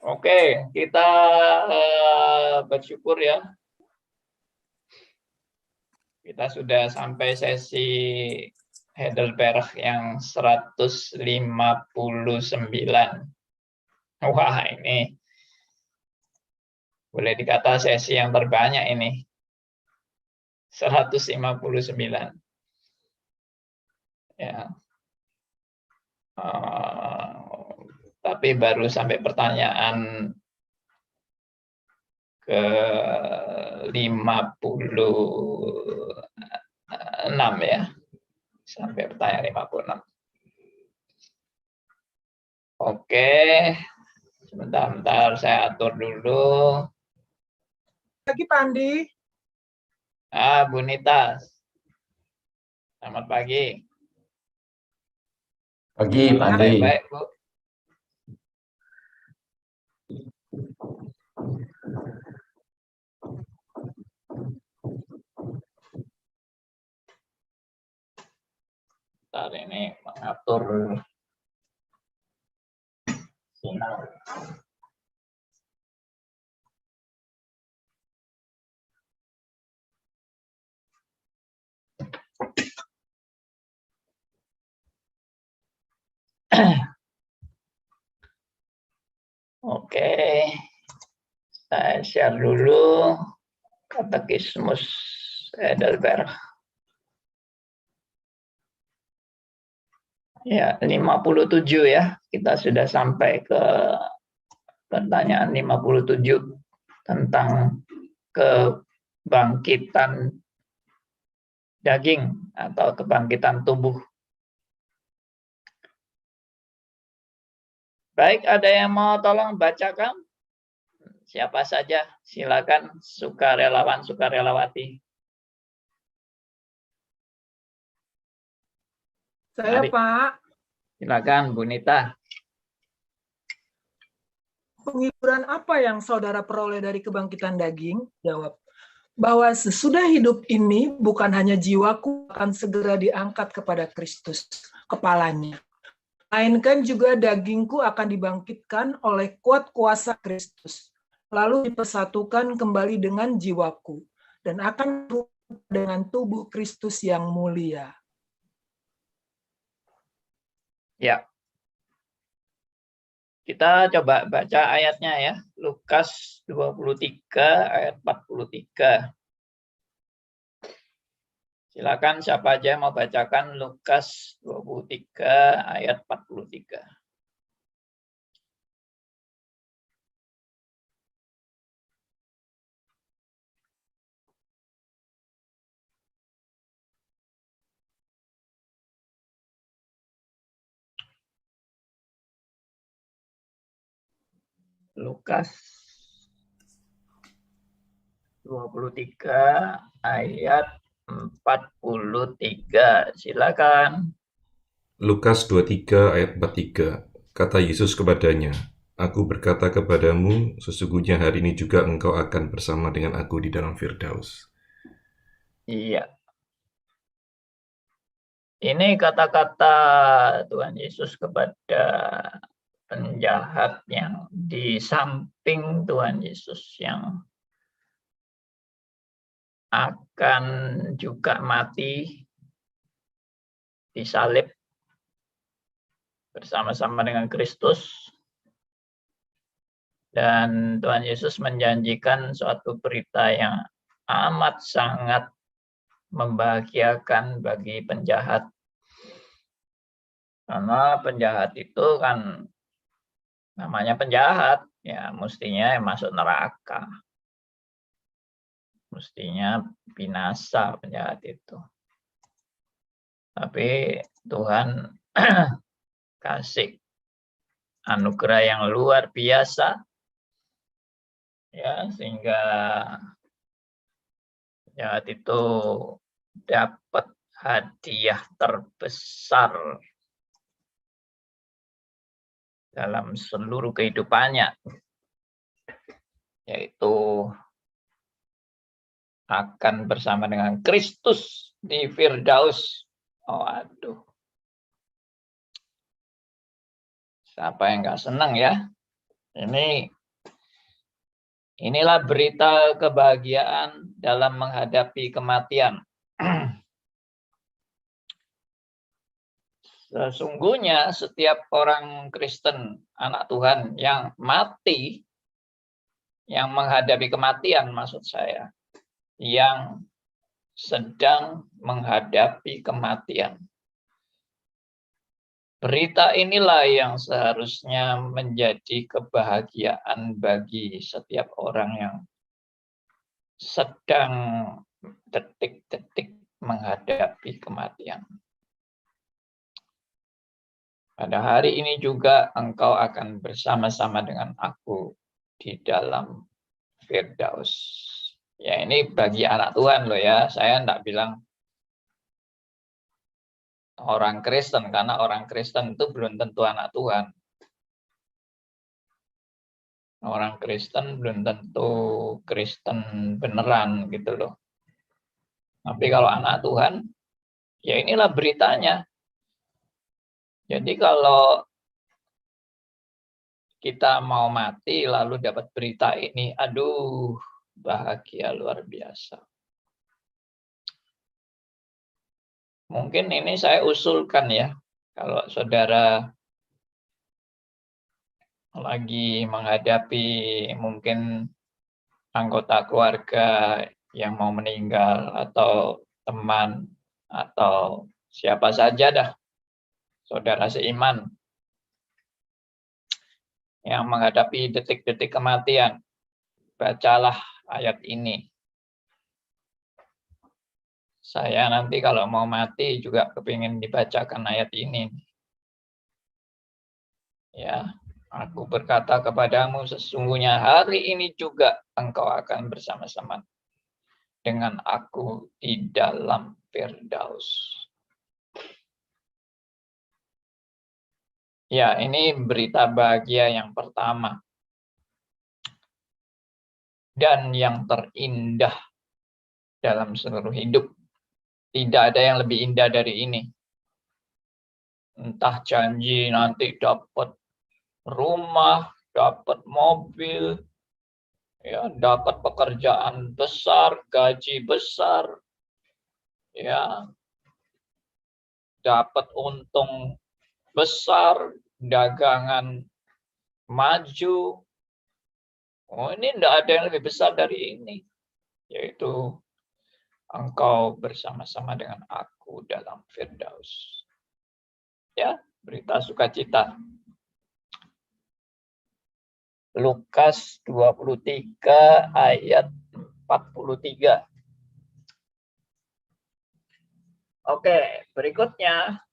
Oke, kita bersyukur ya. Kita sudah sampai sesi Heidelberg yang 159. Wah, ini boleh dikata sesi yang terbanyak ini. 159. Ya. Tapi baru sampai pertanyaan ke 56 ya. Sampai pertanyaan 56. Oke. Sebentar, saya atur dulu. Pagi, Pak Andi. Bu Nita. Selamat pagi. Pagi, Pak Andi. Baik, Bu. Ntar ini mengatur sinyal. Oke, saya share dulu Katekismus Heidelberg. Ya, 57 ya. Kita sudah sampai ke pertanyaan 57 tentang kebangkitan daging atau kebangkitan tubuh. Baik, ada yang mau tolong bacakan? Siapa saja, silakan, sukarelawan, sukarelawati. Saya, Mari. Pak. Silakan, Bu Nita. Penghiburan apa yang saudara peroleh dari kebangkitan daging? Jawab, bahwa sesudah hidup ini bukan hanya jiwaku akan segera diangkat kepada Kristus, kepalanya. Melainkan juga dagingku akan dibangkitkan oleh kuat kuasa Kristus, lalu dipersatukan kembali dengan jiwaku, dan akan dengan tubuh Kristus yang mulia. Ya. Kita coba baca ayatnya ya. Lukas 23 ayat 43. Silakan siapa aja mau bacakan Lukas 23 ayat 43. Lukas 23 ayat 43. Silakan. Lukas 23 ayat 43. Kata Yesus kepadanya, Aku berkata kepadamu, sesungguhnya hari ini juga engkau akan bersama dengan aku di dalam Firdaus. Iya. Ini kata-kata Tuhan Yesus kepada penjahat yang di samping Tuhan Yesus yang akan juga mati disalib bersama-sama dengan Kristus. Dan Tuhan Yesus menjanjikan suatu berita yang amat sangat membahagiakan bagi penjahat. Karena penjahat itu kan namanya penjahat, ya mestinya masuk neraka. Mestinya binasa penjahat itu. Tapi Tuhan kasih anugerah yang luar biasa, ya sehingga penjahat itu dapat hadiah terbesar dalam seluruh kehidupannya, yaitu akan bersama dengan Kristus di Firdaus. Oh, aduh. Siapa yang nggak senang ya? Inilah berita kebahagiaan dalam menghadapi kematian. Sesungguhnya setiap orang Kristen, anak Tuhan yang mati, yang menghadapi kematian maksud saya, yang sedang menghadapi kematian. Berita inilah yang seharusnya menjadi kebahagiaan bagi setiap orang yang sedang detik-detik menghadapi kematian. Pada hari ini juga engkau akan bersama-sama dengan aku di dalam Firdaus. Ya, ini bagi anak Tuhan loh ya. Saya enggak bilang orang Kristen, karena orang Kristen itu belum tentu anak Tuhan. Orang Kristen belum tentu Kristen beneran gitu loh. Tapi kalau anak Tuhan, ya inilah beritanya. Jadi kalau kita mau mati lalu dapat berita ini, aduh, bahagia luar biasa. Mungkin ini saya usulkan ya, kalau saudara lagi menghadapi mungkin anggota keluarga yang mau meninggal atau teman atau siapa saja dah, saudara seiman yang menghadapi detik-detik kematian, bacalah ayat ini. Saya nanti kalau mau mati juga kepingin dibacakan ayat ini. Ya, aku berkata kepadamu, sesungguhnya hari ini juga engkau akan bersama-sama dengan aku di dalam Firdaus. Ya, ini berita bahagia yang pertama. Dan yang terindah dalam seluruh hidup. Tidak ada yang lebih indah dari ini. Entah janji nanti dapat rumah, dapat mobil, ya, dapat pekerjaan besar, gaji besar, ya, dapat untung besar, dagangan maju. Oh, ini tidak ada yang lebih besar dari ini, yaitu engkau bersama-sama dengan aku dalam Firdaus. Ya, berita sukacita. Lukas 23 ayat 43. Oke, berikutnya.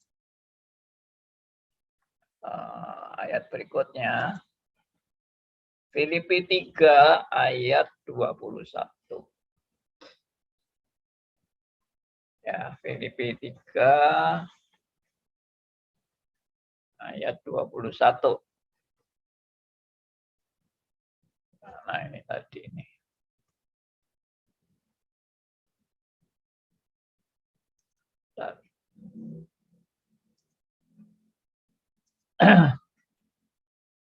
Ayat berikutnya. Filipi 3 ayat 21. Ya, Filipi 3 ayat 21. Nah, ini tadi ini.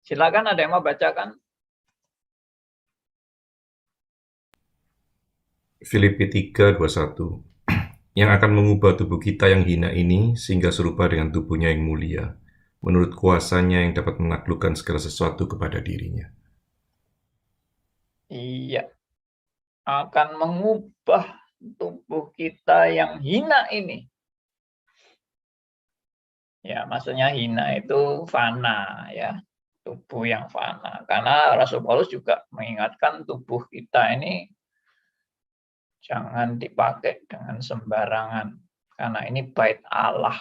Silakan, ada yang mau bacakan? Filipi 3:21. Yang akan mengubah tubuh kita yang hina ini sehingga serupa dengan tubuhnya yang mulia, menurut kuasanya yang dapat menaklukkan segala sesuatu kepada dirinya. Iya, akan mengubah tubuh kita yang hina ini. Ya, maksudnya hina itu fana ya, tubuh yang fana. Karena Rasul Paulus juga mengingatkan tubuh kita ini jangan dipakai dengan sembarangan. Karena ini bait Allah.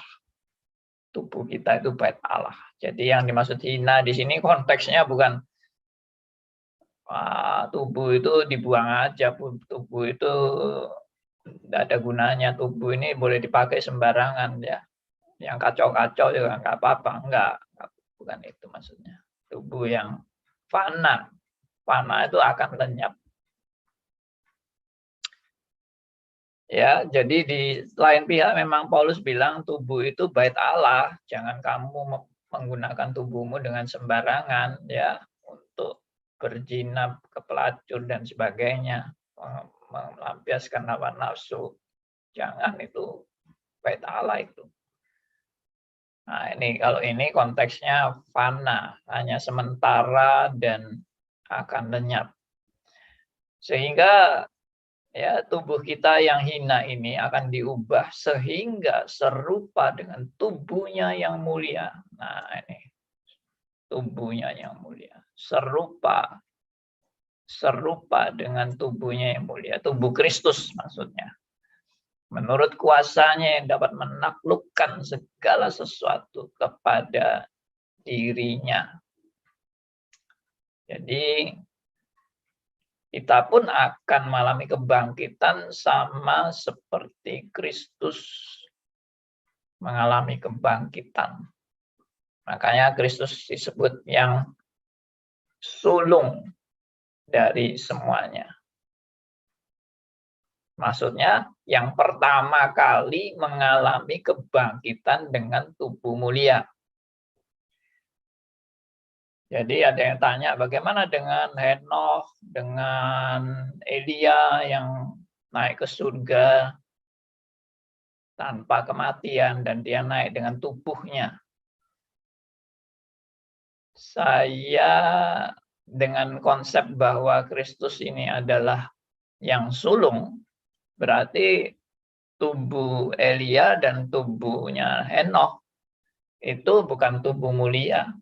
Tubuh kita itu bait Allah. Jadi yang dimaksud hina di sini konteksnya bukan tubuh itu dibuang aja, tubuh itu tidak ada gunanya, tubuh ini boleh dipakai sembarangan ya. Yang kacau-kacau juga nggak apa-apa, enggak, bukan itu maksudnya. Tubuh yang fana, fana itu akan lenyap. Ya, jadi di lain pihak memang Paulus bilang tubuh itu bait Allah, jangan kamu menggunakan tubuhmu dengan sembarangan ya untuk berzina, ke pelacur dan sebagainya, melampiaskan hawa nafsu. Jangan, itu bait Allah itu. Nah, kalau ini konteksnya fana, hanya sementara dan akan lenyap. Sehingga ya tubuh kita yang hina ini akan diubah sehingga serupa dengan tubuhnya yang mulia. Nah, ini tubuhnya yang mulia, serupa dengan tubuhnya yang mulia, tubuh Kristus maksudnya. Menurut kuasanya yang dapat menaklukkan segala sesuatu kepada dirinya. Jadi kita pun akan mengalami kebangkitan sama seperti Kristus mengalami kebangkitan. Makanya Kristus disebut yang sulung dari semuanya. Maksudnya yang pertama kali mengalami kebangkitan dengan tubuh mulia. Jadi ada yang tanya bagaimana dengan Henokh, dengan Elia yang naik ke surga tanpa kematian dan dia naik dengan tubuhnya. Saya dengan konsep bahwa Kristus ini adalah yang sulung, berarti tubuh Elia dan tubuhnya Henokh itu bukan tubuh mulia.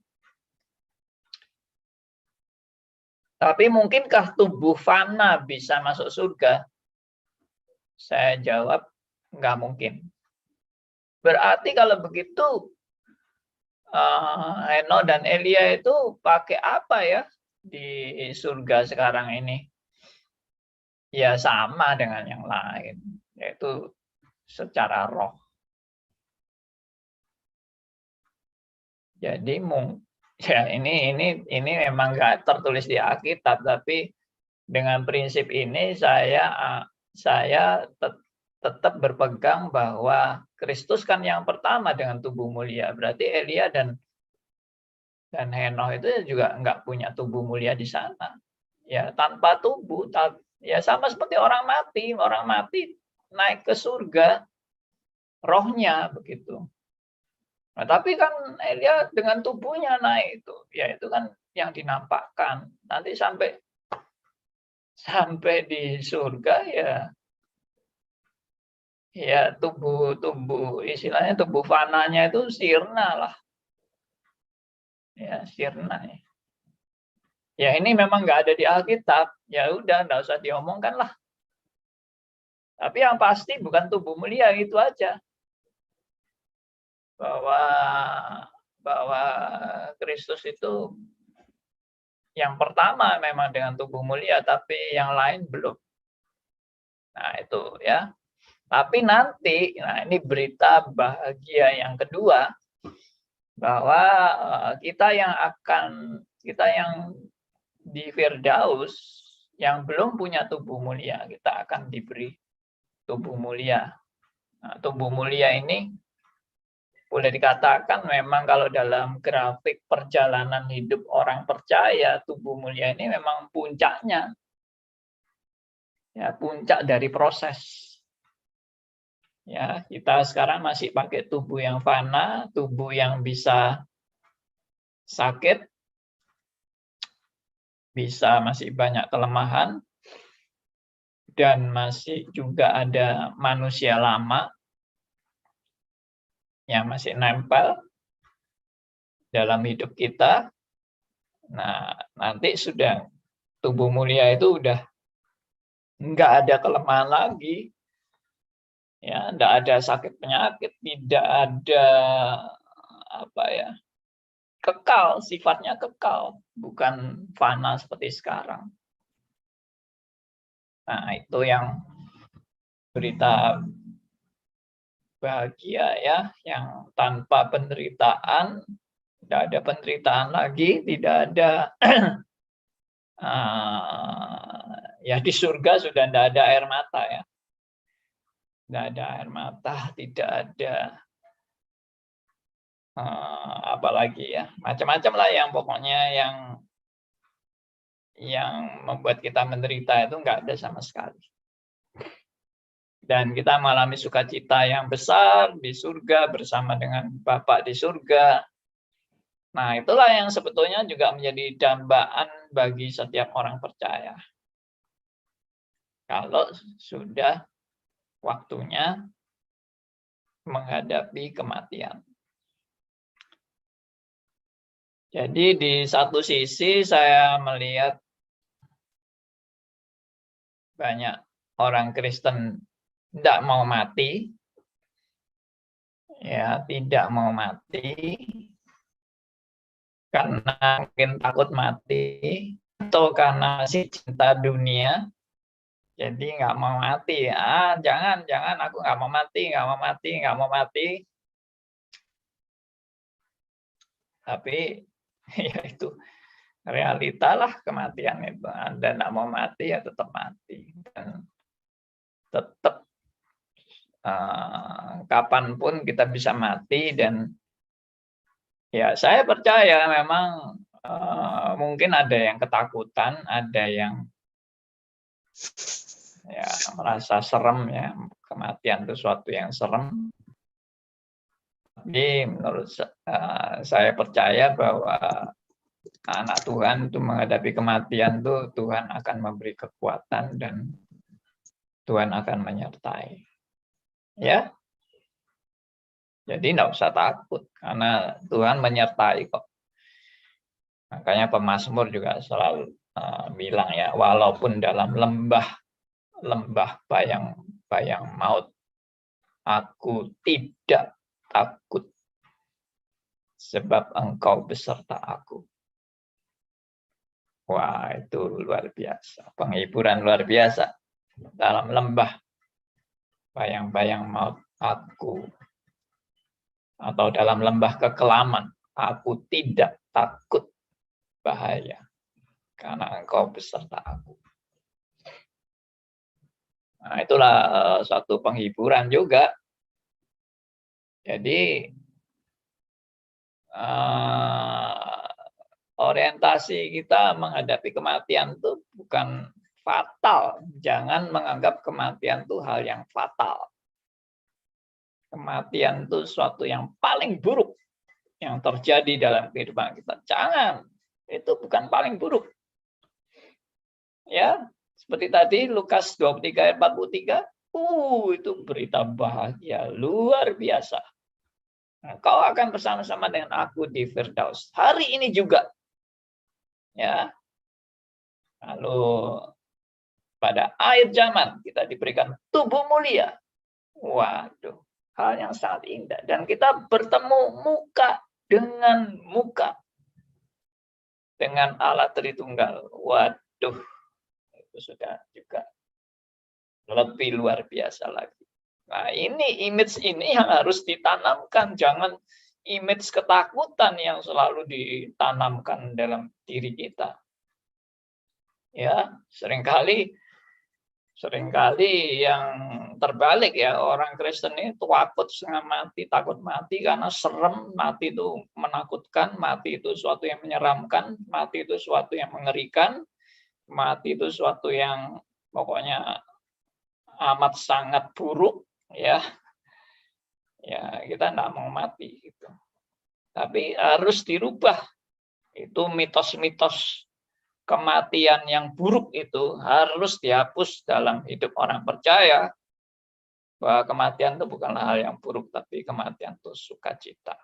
Tapi mungkinkah tubuh fana bisa masuk surga? Saya jawab, nggak mungkin. Berarti kalau begitu, Henokh dan Elia itu pakai apa ya di surga sekarang ini? Ya sama dengan yang lain, yaitu secara roh. Jadi ya ini memang nggak tertulis di Alkitab, tapi dengan prinsip ini saya tetap berpegang bahwa Kristus kan yang pertama dengan tubuh mulia. Berarti Elia dan Henokh itu juga nggak punya tubuh mulia di sana. Ya tanpa tubuh, ya sama seperti orang mati naik ke surga, rohnya begitu. Nah, tapi kan Elia dengan tubuhnya naik itu, ya itu kan yang dinampakkan. Nanti sampai di surga ya tubuh istilahnya tubuh fananya itu sirna lah. Ya sirna. Ya ini memang nggak ada di Alkitab, ya udah nggak usah diomongkan lah. Tapi yang pasti bukan tubuh mulia, itu aja. Bahwa Kristus itu yang pertama memang dengan tubuh mulia, tapi yang lain belum. Nah itu ya. Tapi nanti, nah ini berita bahagia yang kedua, bahwa kita yang di Firdaus yang belum punya tubuh mulia, kita akan diberi tubuh mulia. Nah, tubuh mulia ini boleh dikatakan memang kalau dalam grafik perjalanan hidup orang percaya, tubuh mulia ini memang puncaknya. Ya, puncak dari proses. Ya, kita sekarang masih pakai tubuh yang fana, tubuh yang bisa sakit, bisa masih banyak kelemahan, dan masih juga ada manusia lama yang masih nempel dalam hidup kita. Nah, nanti sudah tubuh mulia itu udah nggak ada kelemahan lagi, ya, nggak ada sakit penyakit, tidak ada kekal, sifatnya kekal, bukan fana seperti sekarang. Nah, itu yang berita bahagia ya, yang tanpa penderitaan, tidak ada penderitaan lagi, tidak ada ya di surga sudah tidak ada air mata ya, tidak ada air mata, tidak ada apalagi ya, macam-macam lah yang pokoknya yang membuat kita menderita itu nggak ada sama sekali. Dan kita mengalami sukacita yang besar di surga bersama dengan Bapa di surga. Nah, itulah yang sebetulnya juga menjadi dambaan bagi setiap orang percaya. Kalau sudah waktunya menghadapi kematian. Jadi di satu sisi saya melihat banyak orang Kristen tidak mau mati, ya tidak mau mati karena mungkin takut mati atau karena masih cinta dunia, jadi nggak mau mati. Jangan, aku nggak mau mati. Tapi ya itu realita lah kematian itu. Anda nggak mau mati ya tetap mati. Dan tetap kapanpun kita bisa mati. Dan ya saya percaya memang mungkin ada yang ketakutan, ada yang ya merasa serem ya, kematian itu sesuatu yang serem. Tapi menurut saya percaya bahwa anak Tuhan itu menghadapi kematian itu Tuhan akan memberi kekuatan dan Tuhan akan menyertai. Ya, jadi nggak usah takut karena Tuhan menyertai kok. Makanya pemazmur juga selalu bilang ya, walaupun dalam lembah bayang maut, aku tidak takut sebab engkau beserta aku. Wah, itu luar biasa, penghiburan luar biasa. Dalam lembah bayang-bayang maut aku, atau dalam lembah kekelaman, aku tidak takut bahaya karena engkau beserta aku. Nah, itulah suatu penghiburan juga. Jadi orientasi kita menghadapi kematian itu bukan fatal. Jangan menganggap kematian itu hal yang fatal. Kematian itu sesuatu yang paling buruk yang terjadi dalam kehidupan kita. Jangan, itu bukan paling buruk. Ya, seperti tadi Lukas 23 ayat 43, itu berita bahagia luar biasa. Nah, kau akan bersama-sama dengan aku di Firdaus. Hari ini juga. Ya. Lalu pada akhir zaman kita diberikan tubuh mulia. Waduh, hal yang sangat indah. Dan kita bertemu muka dengan muka dengan Allah Tritunggal. Waduh, itu sudah juga lebih luar biasa lagi. Nah, ini image ini yang harus ditanamkan. Jangan image ketakutan yang selalu ditanamkan dalam diri kita. Ya, seringkali yang terbalik ya, orang Kristen ini takut mati karena serem, mati itu menakutkan, mati itu sesuatu yang menyeramkan, mati itu sesuatu yang mengerikan, mati itu sesuatu yang pokoknya amat sangat buruk ya. Ya, kita enggak mau mati gitu. Tapi harus dirubah. Itu mitos-mitos kematian yang buruk itu harus dihapus dalam hidup orang percaya, bahwa kematian itu bukanlah hal yang buruk, tapi kematian itu sukacita.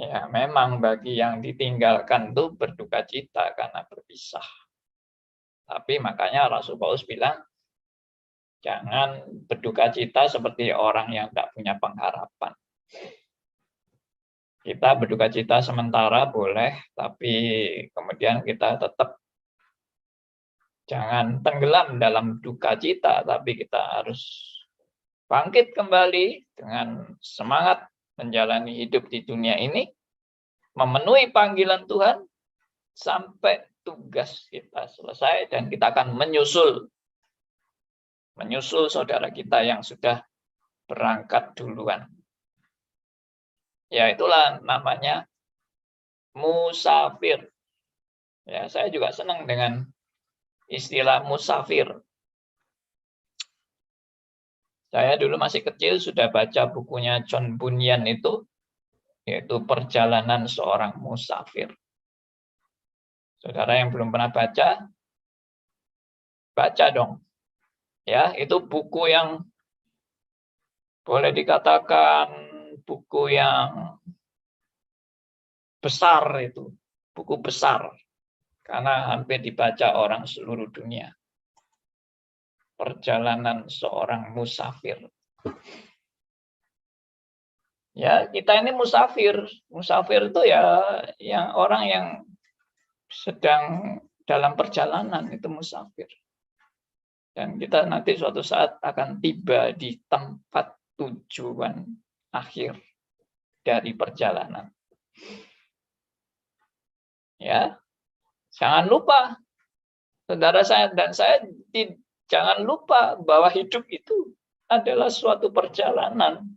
Ya, memang bagi yang ditinggalkan itu berduka cita karena berpisah. Tapi makanya Rasul Paulus bilang, jangan berduka cita seperti orang yang tidak punya pengharapan. Kita berduka cita sementara boleh, tapi kemudian kita tetap jangan tenggelam dalam duka cita, tapi kita harus bangkit kembali dengan semangat menjalani hidup di dunia ini, memenuhi panggilan Tuhan sampai tugas kita selesai, dan kita akan menyusul saudara kita yang sudah berangkat duluan. Ya, itulah namanya musafir. Ya, saya juga senang dengan istilah musafir. Saya dulu masih kecil sudah baca bukunya John Bunyan itu, yaitu Perjalanan Seorang Musafir. Saudara yang belum pernah baca dong. Ya, itu buku yang boleh dikatakan buku yang besar itu, buku besar karena hampir dibaca orang seluruh dunia. Perjalanan Seorang Musafir. Ya, kita ini musafir. Musafir itu ya yang orang yang sedang dalam perjalanan itu musafir. Dan kita nanti suatu saat akan tiba di tempat tujuan akhir dari perjalanan. Ya, jangan lupa, saudara saya dan saya, jangan lupa bahwa hidup itu adalah suatu perjalanan.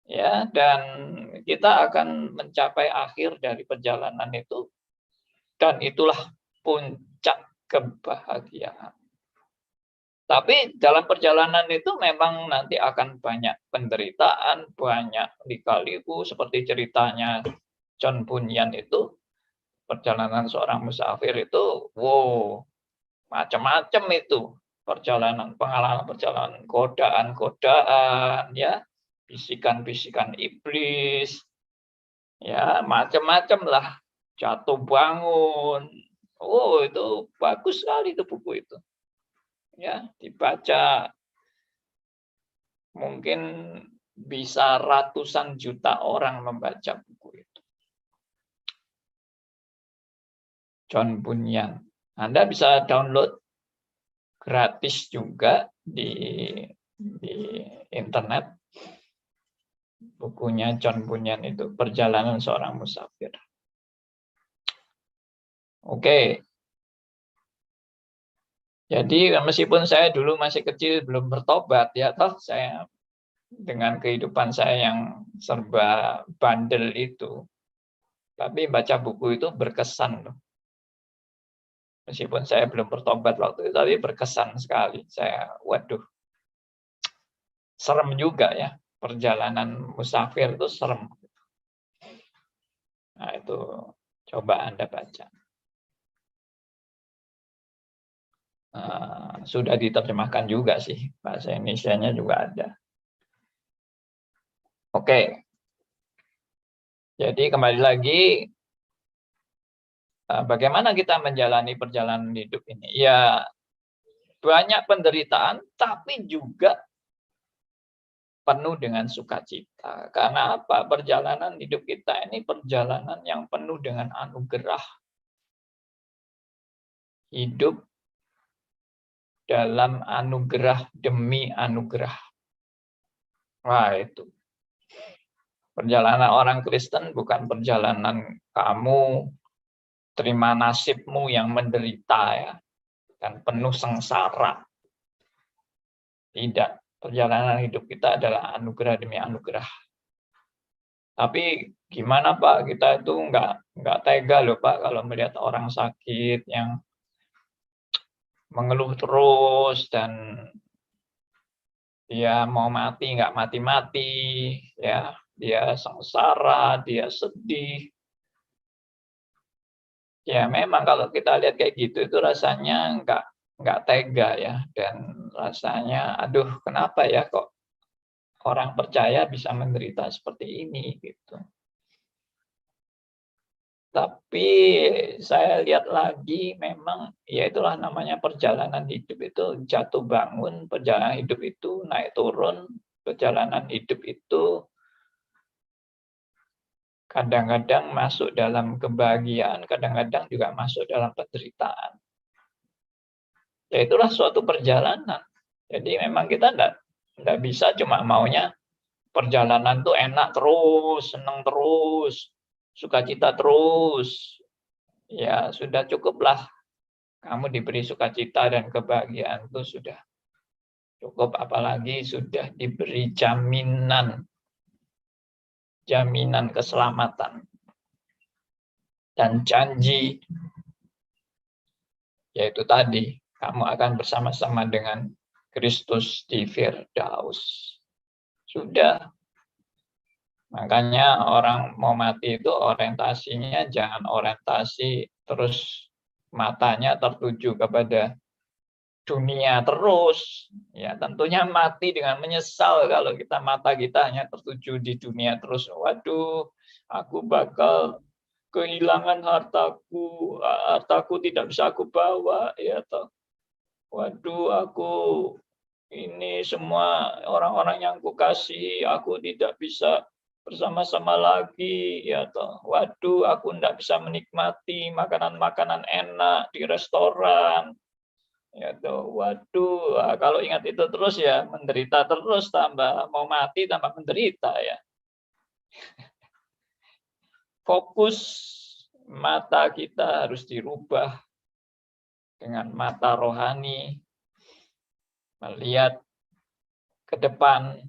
Ya, dan kita akan mencapai akhir dari perjalanan itu, dan itulah puncak kebahagiaan. Tapi dalam perjalanan itu memang nanti akan banyak penderitaan, banyak lika-liku, seperti ceritanya John Bunyan itu, Perjalanan Seorang Musafir itu, wow, macam-macam itu perjalanan, pengalaman perjalanan, godaan-godaan, ya, bisikan-bisikan iblis, ya, macam-macam lah, jatuh bangun. Oh, itu bagus sekali itu buku itu. Ya, dibaca mungkin bisa ratusan juta orang membaca buku itu. John Bunyan. Anda bisa download gratis juga di internet. Bukunya John Bunyan itu, Perjalanan Seorang Musafir. Oke. Jadi meskipun saya dulu masih kecil belum bertobat, ya toh saya dengan kehidupan saya yang serba bandel itu, tapi baca buku itu berkesan loh. Meskipun saya belum bertobat waktu itu, tapi berkesan sekali. Saya, waduh, serem juga ya, perjalanan musafir itu serem. Nah itu coba Anda baca. Sudah diterjemahkan juga sih, bahasa Indonesianya juga ada. Oke, jadi kembali lagi, bagaimana kita menjalani perjalanan hidup ini? Ya, banyak penderitaan, tapi juga penuh dengan sukacita. Karena apa? Perjalanan hidup kita ini perjalanan yang penuh dengan anugerah. Hidup dalam anugerah demi anugerah. Wah, itu. Perjalanan orang Kristen bukan perjalanan kamu terima nasibmu yang menderita ya, dan penuh sengsara. Tidak. Perjalanan hidup kita adalah anugerah demi anugerah. Tapi gimana Pak, kita itu nggak tega loh Pak kalau melihat orang sakit yang mengeluh terus dan dia mau mati nggak mati-mati, ya, dia sengsara, dia sedih. Ya memang kalau kita lihat kayak gitu itu rasanya nggak tega ya, dan rasanya aduh kenapa ya kok orang percaya bisa menderita seperti ini gitu. Tapi saya lihat lagi memang ya itulah namanya perjalanan hidup itu, jatuh bangun, perjalanan hidup itu naik turun, perjalanan hidup itu kadang-kadang masuk dalam kebahagiaan, kadang-kadang juga masuk dalam penderitaan. Ya itulah suatu perjalanan. Jadi memang kita enggak bisa cuma maunya perjalanan tuh enak terus, senang terus, sukacita terus. Ya sudah cukuplah kamu diberi sukacita dan kebahagiaan itu sudah cukup, apalagi sudah diberi jaminan keselamatan. dan janji, yaitu tadi, kamu akan bersama-sama dengan Kristus di Firdaus. Sudah. Makanya orang mau mati itu orientasinya jangan orientasi terus matanya tertuju kepada dunia terus. Ya, tentunya mati dengan menyesal kalau mata kita hanya tertuju di dunia terus. Waduh, aku bakal kehilangan hartaku, hartaku tidak bisa aku bawa, ya toh. Waduh, aku ini semua orang-orang yang kukasihi, aku tidak bisa bersama-sama lagi, ya toh. Waduh, aku tidak bisa menikmati makanan-makanan enak di restoran, ya toh. Waduh, kalau ingat itu terus ya menderita terus, tambah mau mati tambah menderita ya. Fokus mata kita harus dirubah dengan mata rohani, melihat ke depan,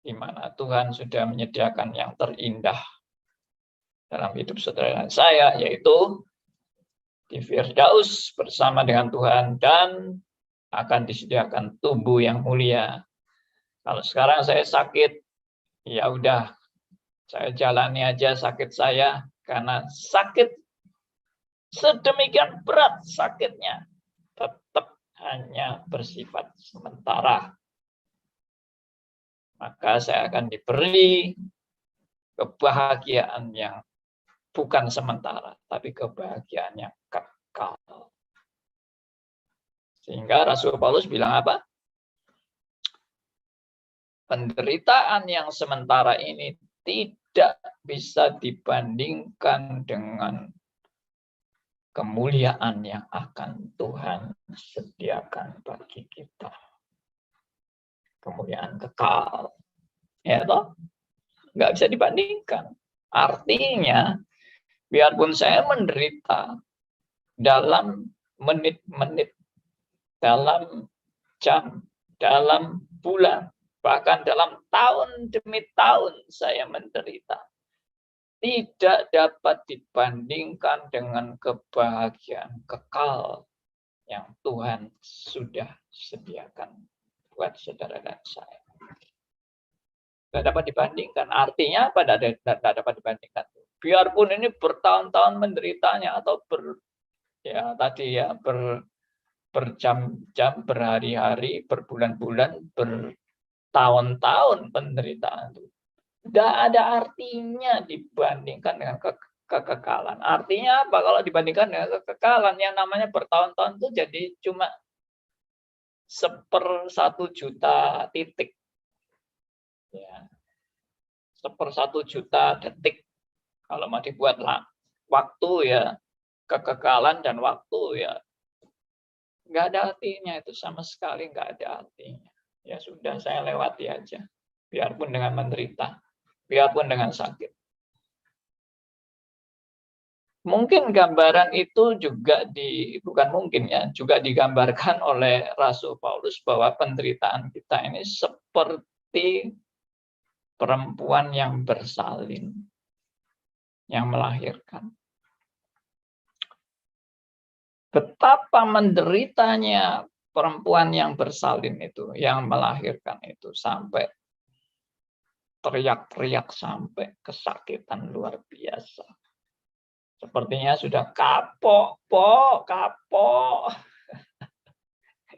di mana Tuhan sudah menyediakan yang terindah dalam hidup saudara dan saya, yaitu di Firdaus bersama dengan Tuhan, dan akan disediakan tubuh yang mulia. Kalau sekarang saya sakit, ya udah, saya jalani aja sakit saya, karena sakit sedemikian berat sakitnya, tetap hanya bersifat sementara. Maka saya akan diberi kebahagiaan yang bukan sementara, tapi kebahagiaan yang kekal. Sehingga Rasul Paulus bilang apa? Penderitaan yang sementara ini tidak bisa dibandingkan dengan kemuliaan yang akan Tuhan sediakan bagi kita. Kemuliaan kekal. Ya toh? Nggak bisa dibandingkan. Artinya, biarpun saya menderita dalam menit-menit, dalam jam, dalam bulan, bahkan dalam tahun demi tahun saya menderita, tidak dapat dibandingkan dengan kebahagiaan kekal yang Tuhan sudah sediakan buat saudara dan saya. Tidak dapat dibandingkan. Artinya apa? Tidak dapat dibandingkan. Biarpun ini bertahun-tahun menderitanya atau berjam-jam, berhari-hari, berbulan-bulan, bertahun-tahun penderitaan itu. Tidak ada artinya dibandingkan dengan kekekalan. Artinya apa? Kalau dibandingkan dengan kekekalan, yang namanya bertahun-tahun itu jadi cuma 1/1 juta titik. Ya. 1/1 juta detik. Kalau mau dibuat waktu ya, kekekalan dan waktu ya, nggak ada artinya itu, sama sekali nggak ada artinya. Ya sudah, saya lewati aja. Biarpun dengan menderita, biarpun dengan sakit. Mungkin gambaran itu juga bukan mungkin ya, juga digambarkan oleh Rasul Paulus bahwa penderitaan kita ini seperti perempuan yang bersalin, yang melahirkan. Betapa menderitanya perempuan yang bersalin itu, yang melahirkan itu, sampai teriak-teriak, sampai kesakitan luar biasa. Sepertinya sudah kapok.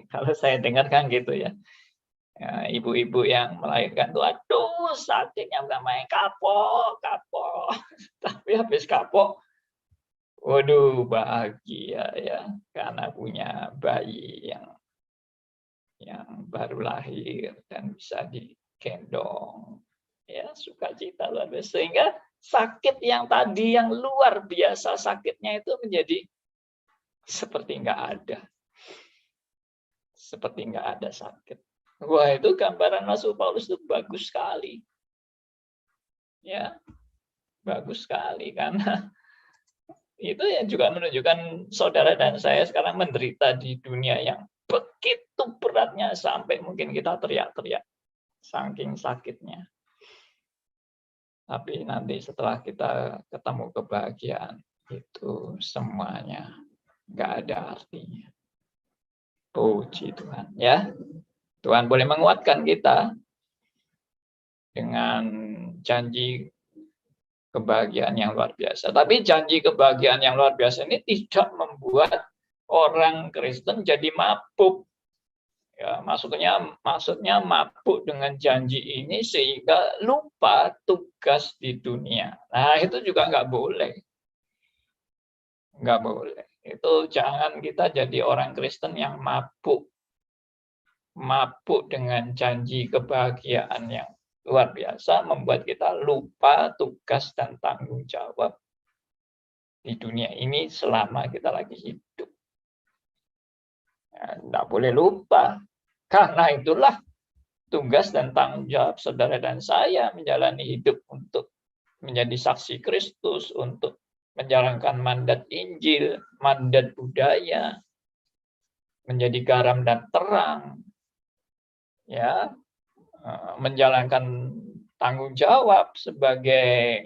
Kalau saya dengarkan gitu ya. Ibu-ibu yang melahirkan tuh, aduh sakitnya nggak main, kapok. Tapi habis kapok, waduh bahagia ya, karena punya bayi yang baru lahir dan bisa digendong. Ya, sukacita luar biasa. Sehingga sakit yang tadi yang luar biasa sakitnya itu menjadi seperti nggak ada. Seperti nggak ada sakit. Wah, itu gambaran Rasul Paulus itu bagus sekali. Ya, bagus sekali, karena itu ya juga menunjukkan saudara dan saya sekarang menderita di dunia yang begitu beratnya sampai mungkin kita teriak-teriak saking sakitnya. Tapi nanti setelah kita ketemu kebahagiaan, itu semuanya nggak ada artinya. Puji Tuhan, ya. Tuhan boleh menguatkan kita dengan janji kebahagiaan yang luar biasa. Tapi janji kebahagiaan yang luar biasa ini tidak membuat orang Kristen jadi mabuk. Ya, maksudnya mabuk dengan janji ini sehingga lupa tugas di dunia. Nah, itu juga nggak boleh. Nggak boleh. Itu jangan kita jadi orang Kristen yang mabuk. Mabuk dengan janji kebahagiaan yang luar biasa, membuat kita lupa tugas dan tanggung jawab di dunia ini selama kita lagi hidup. Ya, nggak boleh lupa. Karena itulah tugas dan tanggung jawab saudara dan saya menjalani hidup untuk menjadi saksi Kristus, untuk menjalankan mandat Injil, mandat budaya, menjadi garam dan terang, ya, menjalankan tanggung jawab sebagai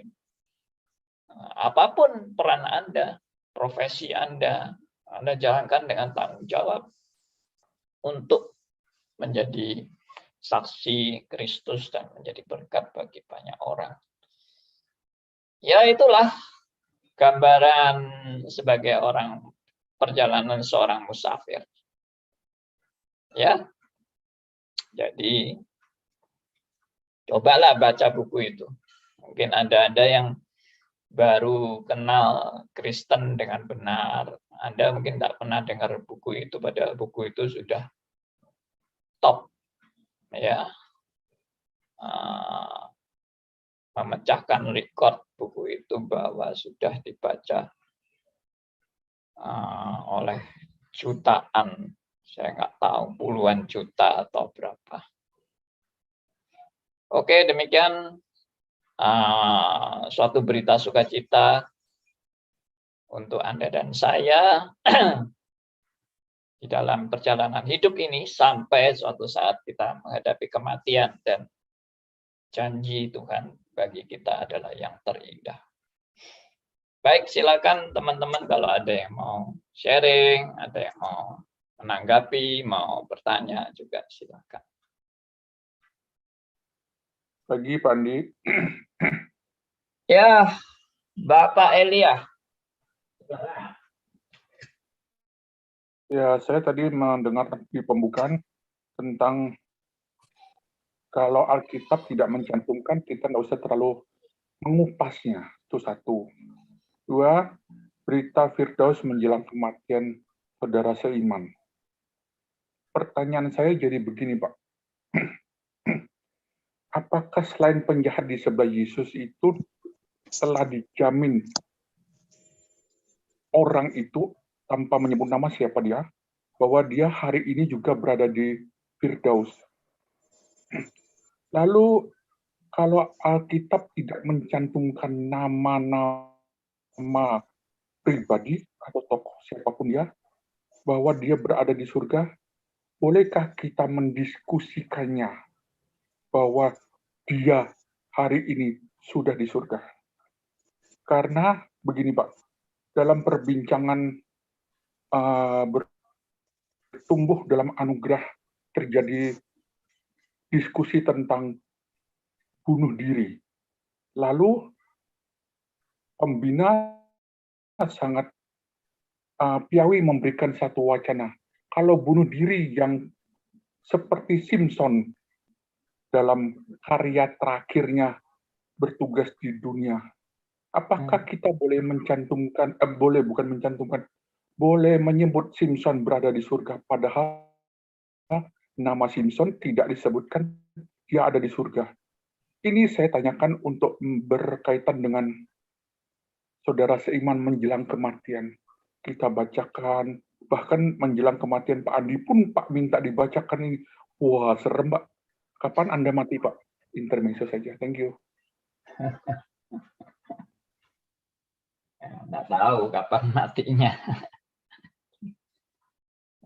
apapun peran Anda, profesi Anda jalankan dengan tanggung jawab untuk menjadi saksi Kristus dan menjadi berkat bagi banyak orang. Ya, itulah gambaran sebagai orang perjalanan seorang musafir. Ya. Jadi cobalah baca buku itu. Mungkin ada yang baru kenal Kristen dengan benar. Anda mungkin tidak pernah dengar buku itu, padahal buku itu sudah top, ya, memecahkan rekor buku itu bahwa sudah dibaca oleh jutaan, saya nggak tahu puluhan juta atau berapa. Oke, demikian suatu berita sukacita untuk Anda dan saya di dalam perjalanan hidup ini sampai suatu saat kita menghadapi kematian, dan janji Tuhan bagi kita adalah yang terindah. Baik, silakan teman-teman kalau ada yang mau sharing, ada yang mau menanggapi, mau bertanya juga silakan. Pagi, Pak Andi. Ya, Bapak Elia. Ya, saya tadi mendengar di pembukaan tentang kalau Alkitab tidak mencantumkan, kita nggak usah terlalu mengupasnya. Itu satu. Dua, berita Firdaus menjelang kematian saudara seiman. Pertanyaan saya jadi begini, Pak. Apakah selain penjahat di sebelah Yesus itu telah dijamin orang itu tanpa menyebut nama siapa dia, bahwa dia hari ini juga berada di Firdaus? Lalu kalau Alkitab tidak mencantumkan nama-nama pribadi atau tokoh siapapun dia, bahwa dia berada di surga, bolehkah kita mendiskusikannya bahwa dia hari ini sudah di surga? Karena begini, Pak, dalam perbincangan bertumbuh dalam anugerah terjadi diskusi tentang bunuh diri. Lalu pembina sangat piawi memberikan satu wacana. Kalau bunuh diri yang seperti Simpson dalam karya terakhirnya bertugas di dunia, apakah kita boleh mencantumkan, boleh menyebut Simpson berada di surga, padahal nama Simpson tidak disebutkan dia ada di surga. Ini saya tanyakan untuk berkaitan dengan saudara seiman menjelang kematian. Kita bacakan, bahkan menjelang kematian Pak Andi pun Pak minta dibacakan ini. Wah, serem, Pak. Kapan Anda mati, Pak? Intermezzo saja. Thank you. Nggak tahu kapan matinya.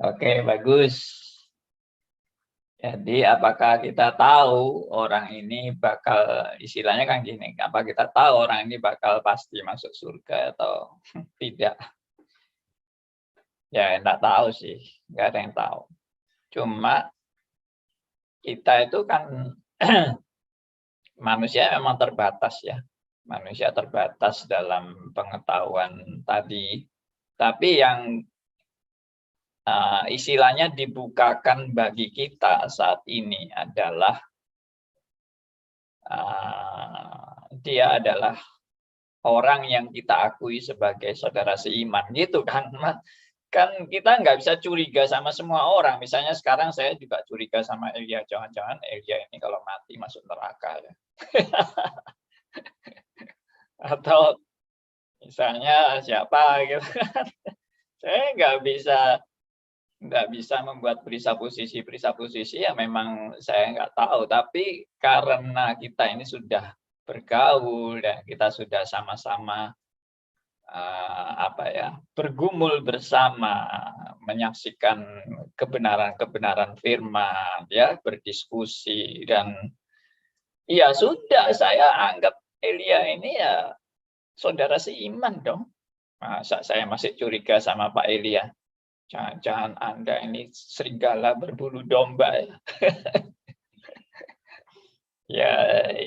Oke, bagus. Jadi apakah kita tahu orang ini bakal, istilahnya kan gini, apa kita tahu orang ini bakal pasti masuk surga atau tidak? Ya enggak tahu sih, nggak ada yang tahu. Cuma kita itu kan manusia memang terbatas ya. Manusia terbatas dalam pengetahuan tadi. Tapi yang istilahnya dibukakan bagi kita saat ini adalah dia adalah orang yang kita akui sebagai saudara seiman gitu kan. Kan kita nggak bisa curiga sama semua orang. Misalnya sekarang saya juga curiga sama Elia, jangan-jangan Elia ini kalau mati masuk neraka ya. Atau misalnya siapa gitu kan. Saya nggak bisa membuat presupposisi ya, memang saya nggak tahu. Tapi karena kita ini sudah bergaul dan kita sudah sama-sama bergumul bersama, menyaksikan kebenaran firman, ya, berdiskusi, dan ya sudah, saya anggap Elia ini ya saudara seiman dong. Masa saya masih curiga sama Pak Elia? Jangan-jangan Anda ini serigala berbulu domba ya.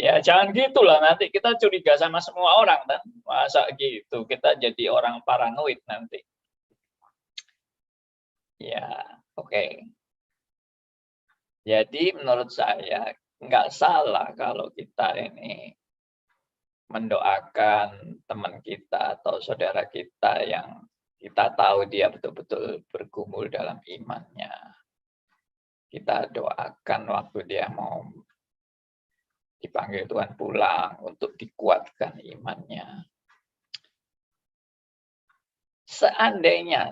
Ya jangan gitulah, nanti kita curiga sama semua orang kan. Masa gitu, kita jadi orang paranoid nanti. Ya, oke. Jadi menurut saya nggak salah kalau kita ini mendoakan teman kita atau saudara kita yang kita tahu dia betul-betul bergumul dalam imannya. Kita doakan waktu dia mau dipanggil Tuhan pulang untuk dikuatkan imannya. Seandainya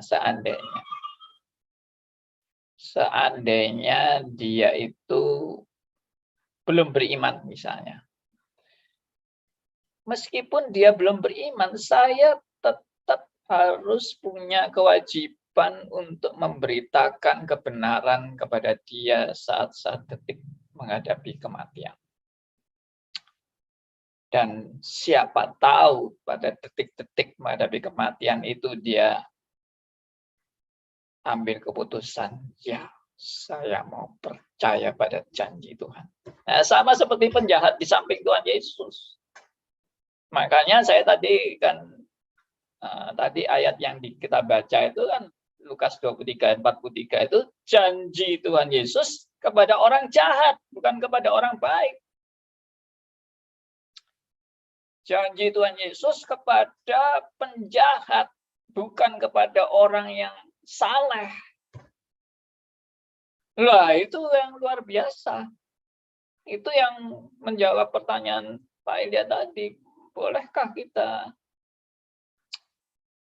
dia itu belum beriman misalnya. Meskipun dia belum beriman, saya tetap harus punya kewajiban untuk memberitakan kebenaran kepada dia saat-saat detik menghadapi kematian. Dan siapa tahu pada detik-detik menghadapi kematian itu dia ambil keputusan, ya saya mau percaya pada janji Tuhan. Nah, sama seperti penjahat di samping Tuhan Yesus. Makanya saya tadi kan, tadi ayat yang kita baca itu kan Lukas 23 ayat 43 itu janji Tuhan Yesus kepada orang jahat, bukan kepada orang baik. Janji Tuhan Yesus kepada penjahat, bukan kepada orang yang saleh. Lah, itu yang luar biasa. Itu yang menjawab pertanyaan Pak Elia tadi. Bolehkah kita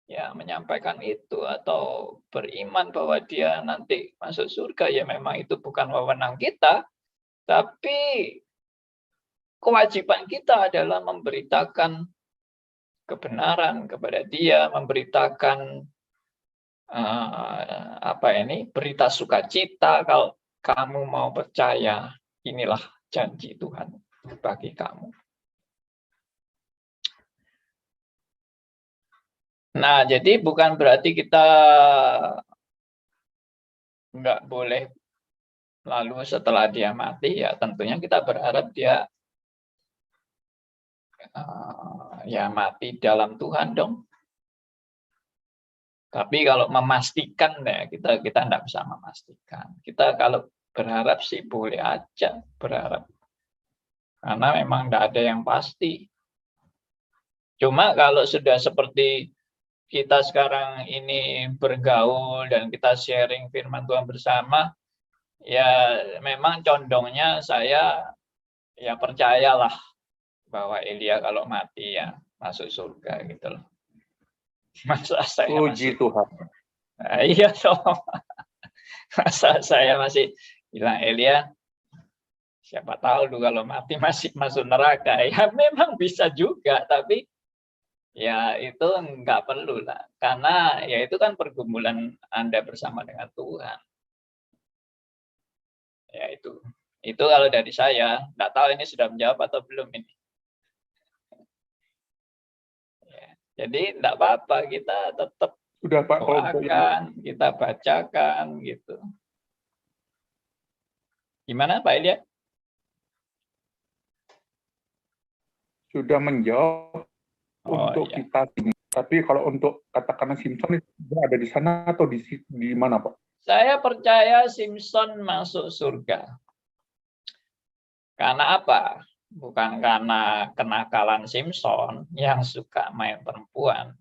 ya menyampaikan itu atau beriman bahwa dia nanti masuk surga? Ya memang itu bukan wewenang kita, tapi kewajiban kita adalah memberitakan kebenaran kepada dia, memberitakan berita sukacita. Kalau kamu mau percaya, inilah janji Tuhan bagi kamu. Nah, jadi bukan berarti kita nggak boleh lalu setelah dia mati, ya tentunya kita berharap dia ya mati dalam Tuhan dong. Tapi kalau memastikan ya kita tidak bisa memastikan. Kita kalau berharap sih boleh aja berharap. Karena memang tidak ada yang pasti. Cuma kalau sudah seperti kita sekarang ini bergaul dan kita sharing firman Tuhan bersama, ya memang condongnya saya ya percayalah bahwa Elia kalau mati ya masuk surga gitu loh. Masa saya Puji Tuhan. Iya dong. Masa saya masih bilang Elia, siapa tahu lu kalau mati masih masuk neraka. Ya memang bisa juga, tapi ya itu nggak perlu lah. Karena ya itu kan pergumulan Anda bersama dengan Tuhan. Ya itu kalau dari saya. Nggak tahu ini sudah menjawab atau belum ini. Ya, jadi nggak apa-apa, kita tetap Sudah Pak, kalau untuk yang doakan, kita bacakan gitu. Gimana Pak Ilya? sudah menjawab Oh, untuk iya. kita ini. Tapi kalau untuk katakanlah Simpson itu ada di sana atau di mana Pak? Saya percaya Simpson masuk surga. Karena apa? Bukan karena kenakalan Simpson yang suka main perempuan.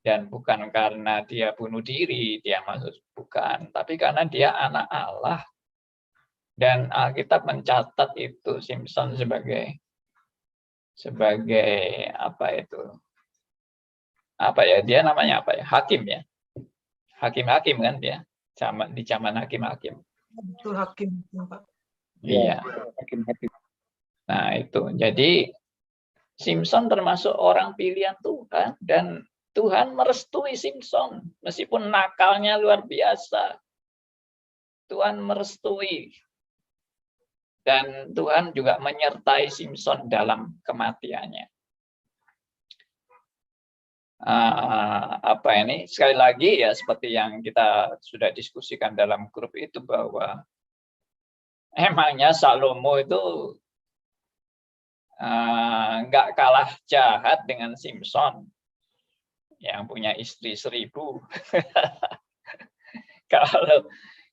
Dan bukan karena dia bunuh diri, dia masuk, bukan. Tapi karena dia anak Allah. Dan Alkitab mencatat itu Simpson sebagai apa itu? Apa ya? Dia namanya apa ya? Hakim ya. Hakim-hakim kan dia. Di zaman hakim-hakim. Betul, hakim, Pak. Iya. Hakim-hakim. Nah, itu. Jadi Simpson termasuk orang pilihan Tuhan dan Tuhan merestui Simpson meskipun nakalnya luar biasa. Tuhan merestui. Dan Tuhan juga menyertai Simpson dalam kematiannya. Apa ini? Sekali lagi ya seperti yang kita sudah diskusikan dalam grup itu bahwa emangnya Salomo itu nggak kalah jahat dengan Simpson yang punya istri 1000.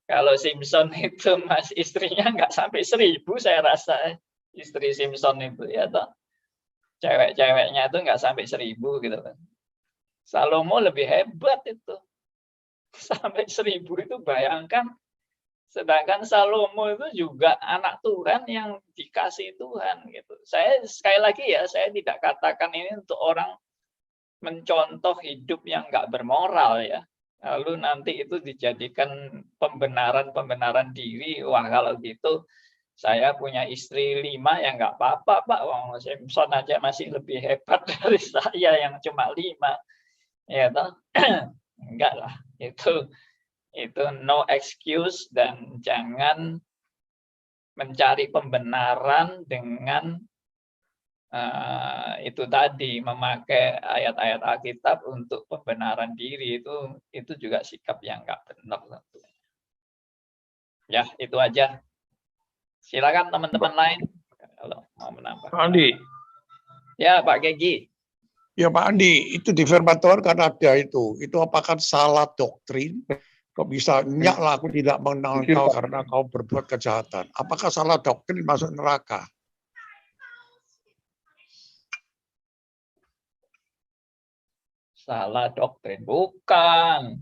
Kalau Simpson itu istrinya nggak sampai 1000, saya rasa istri Simpson itu ya toh. Cewek-ceweknya itu nggak sampai 1000 gitu kan. Salomo lebih hebat itu. Sampai 1000 itu bayangkan. Sedangkan Salomo itu juga anak Tuhan yang dikasih Tuhan gitu. Saya sekali lagi ya, saya tidak katakan ini untuk orang mencontoh hidup yang nggak bermoral ya. Lalu nanti itu dijadikan pembenaran diri. Wah kalau gitu saya punya istri 5 ya nggak apa-apa Pak. Wong Simpson aja masih lebih hebat dari saya yang cuma 5. Ya toh? Enggak lah. Itu no excuse dan jangan mencari pembenaran dengan itu tadi memakai ayat-ayat Alkitab untuk pembenaran diri itu juga sikap yang nggak benar. Ya itu aja. Silakan teman-teman lain kalau mau menambah. Pak Andi. Ya Pak Gegi. Ya Pak Andi, itu di firman Tuhan kan ada itu. Itu apakah salah doktrin? Kok bisa nyak lah aku tidak mengenal kau karena kau berbuat kejahatan. Apakah salah doktrin masuk neraka? Salah doktrin. Bukan.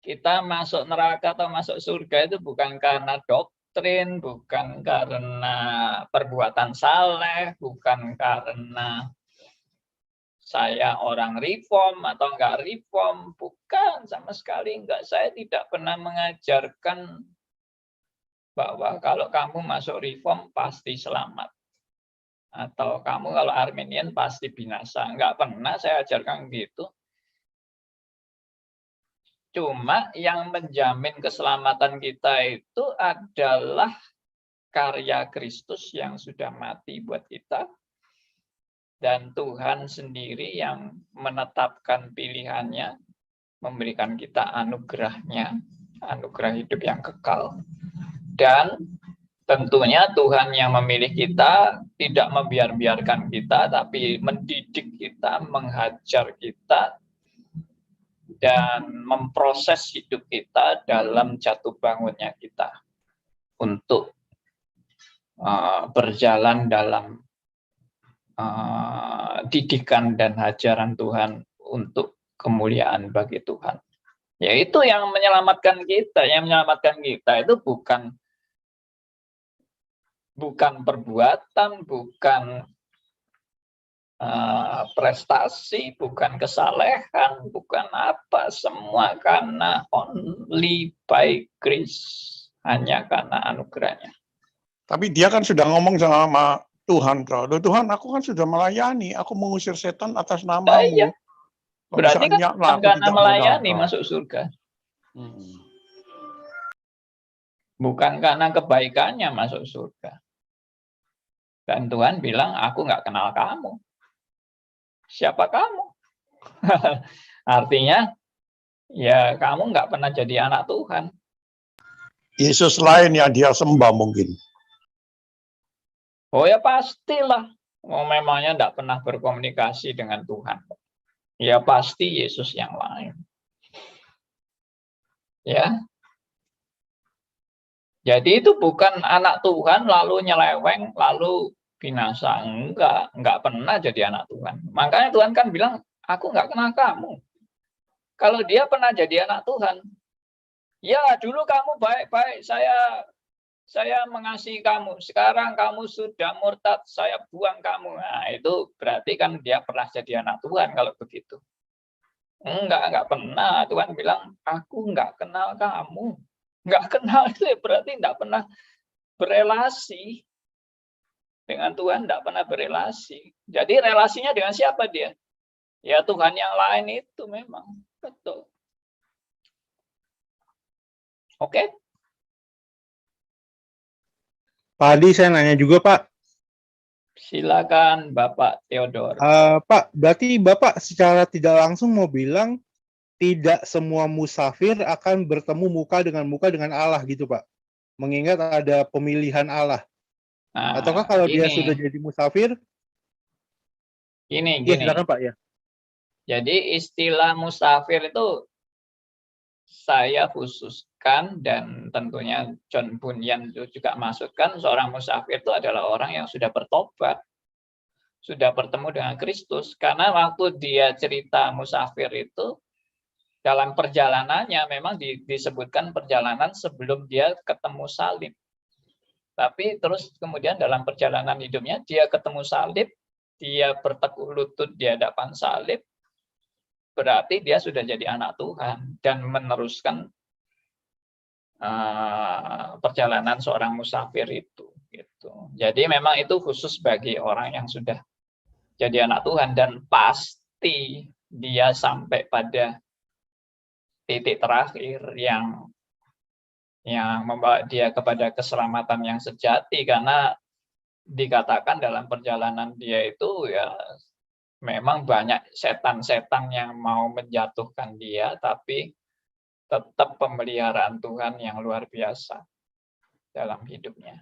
Kita masuk neraka atau masuk surga itu bukan karena doktrin, bukan karena perbuatan saleh, bukan karena saya orang reform atau enggak reform. Bukan, sama sekali enggak. Saya tidak pernah mengajarkan bahwa kalau kamu masuk reform pasti selamat. Atau kamu kalau Arminian pasti binasa. Enggak pernah saya ajarkan gitu. Cuma yang menjamin keselamatan kita itu adalah karya Kristus yang sudah mati buat kita. Dan Tuhan sendiri yang menetapkan pilihannya, memberikan kita anugerahnya, anugerah hidup yang kekal. Dan tentunya Tuhan yang memilih kita tidak membiarkan kita, tapi mendidik kita, menghajar kita, dan memproses hidup kita dalam jatuh bangunnya kita untuk berjalan dalam didikan dan hajaran Tuhan untuk kemuliaan bagi Tuhan. Yaitu yang menyelamatkan kita. Yang menyelamatkan kita itu bukan perbuatan, bukan prestasi, bukan kesalehan, bukan apa, semua karena only by grace, hanya karena anugerahnya. Tapi dia kan sudah ngomong sama Tuhan, Tuhan aku kan sudah melayani, aku mengusir setan atas namamu. Iya. Berarti kan karena melayani masuk surga. Bukan karena kebaikannya masuk surga. Dan Tuhan bilang, aku nggak kenal kamu. Siapa kamu? Artinya, ya kamu nggak pernah jadi anak Tuhan. Yesus lain yang dia sembah mungkin. Oh ya pastilah. Oh, memangnya nggak pernah berkomunikasi dengan Tuhan. Ya pasti Yesus yang lain. Ya. Jadi itu bukan anak Tuhan lalu nyeleweng, lalu binasa. Enggak pernah jadi anak Tuhan. Makanya Tuhan kan bilang, aku nggak kenal kamu. Kalau dia pernah jadi anak Tuhan, ya dulu kamu baik-baik, saya mengasihi kamu. Sekarang kamu sudah murtad, saya buang kamu. Nah, itu berarti kan dia pernah jadi anak Tuhan kalau begitu. Enggak pernah. Tuhan bilang, aku nggak kenal kamu. Nggak kenal itu ya berarti nggak pernah berelasi. Dengan Tuhan nggak pernah berelasi. Jadi relasinya dengan siapa dia? Ya Tuhan yang lain itu memang. Betul. Oke? Pak Adi, saya nanya juga, Pak. Silakan Bapak Theodor. Pak, berarti Bapak secara tidak langsung mau bilang tidak semua musafir akan bertemu muka dengan Allah gitu, Pak. Mengingat ada pemilihan Allah. Nah, Ataukah kalau dia sudah jadi musafir? Gini. Silakan, Pak, ya. Jadi istilah musafir itu saya khususkan dan tentunya John Bunyan juga masukkan, seorang musafir itu adalah orang yang sudah bertobat, sudah bertemu dengan Kristus. Karena waktu dia cerita musafir itu, dalam perjalanannya memang disebutkan perjalanan sebelum dia ketemu salib. Tapi terus kemudian dalam perjalanan hidupnya dia ketemu salib, dia bertekuk lutut di hadapan salib, berarti dia sudah jadi anak Tuhan dan meneruskan perjalanan seorang musafir itu. Gitu. Jadi memang itu khusus bagi orang yang sudah jadi anak Tuhan dan pasti dia sampai pada titik terakhir yang membawa dia kepada keselamatan yang sejati, karena dikatakan dalam perjalanan dia itu ya memang banyak setan-setan yang mau menjatuhkan dia, tapi tetap pemeliharaan Tuhan yang luar biasa dalam hidupnya.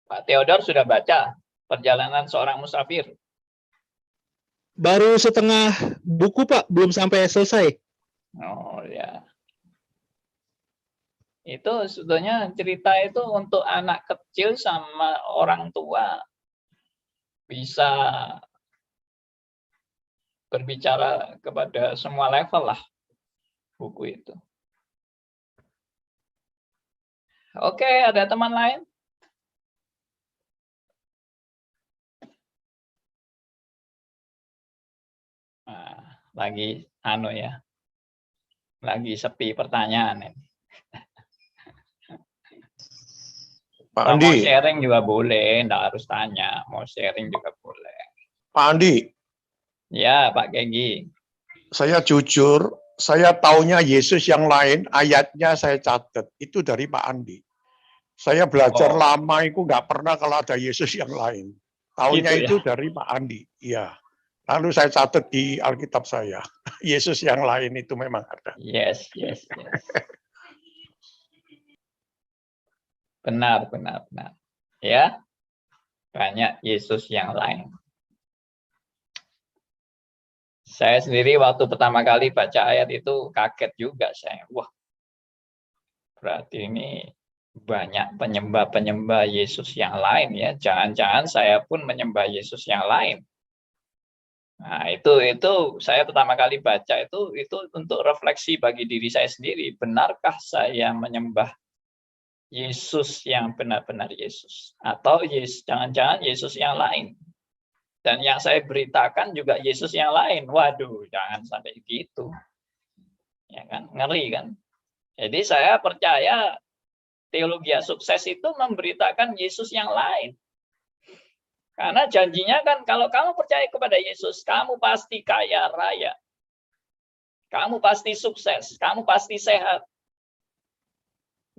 Pak Theodor sudah baca Perjalanan Seorang Musafir? Baru setengah buku, Pak, belum sampai selesai. Oh ya. Itu sebetulnya cerita itu untuk anak kecil sama orang tua bisa berbicara kepada semua level lah buku itu. Oke, ada teman lain? Nah, lagi lagi sepi pertanyaan ini. Pak Mau Andi, sharing juga boleh, enggak harus tanya. Mau sharing juga boleh. Pak Andi, Ya, Pak Genggi. saya jujur, saya taunya Yesus yang lain, ayatnya saya catat, itu dari Pak Andi. Saya belajar lama itu nggak pernah kalau ada Yesus yang lain. Taunya Gitu itu ya? dari Pak Andi, iya. Lalu saya catat di Alkitab saya, Yesus yang lain itu memang ada. Yes. Benar. Ya, banyak Yesus yang lain. Saya sendiri waktu pertama kali baca ayat itu kaget juga saya. Wah, berarti ini banyak penyembah Yesus yang lain ya. Jangan-jangan saya pun menyembah Yesus yang lain. Nah, itu saya pertama kali baca itu untuk refleksi bagi diri saya sendiri. Benarkah saya menyembah Yesus yang benar-benar Yesus? Atau jangan-jangan Yesus yang lain? Dan yang saya beritakan juga Yesus yang lain. Waduh, jangan sampai gitu. Ya kan, ngeri kan? Jadi saya percaya teologi sukses itu memberitakan Yesus yang lain. Karena janjinya kan kalau kamu percaya kepada Yesus, kamu pasti kaya raya. Kamu pasti sukses, kamu pasti sehat.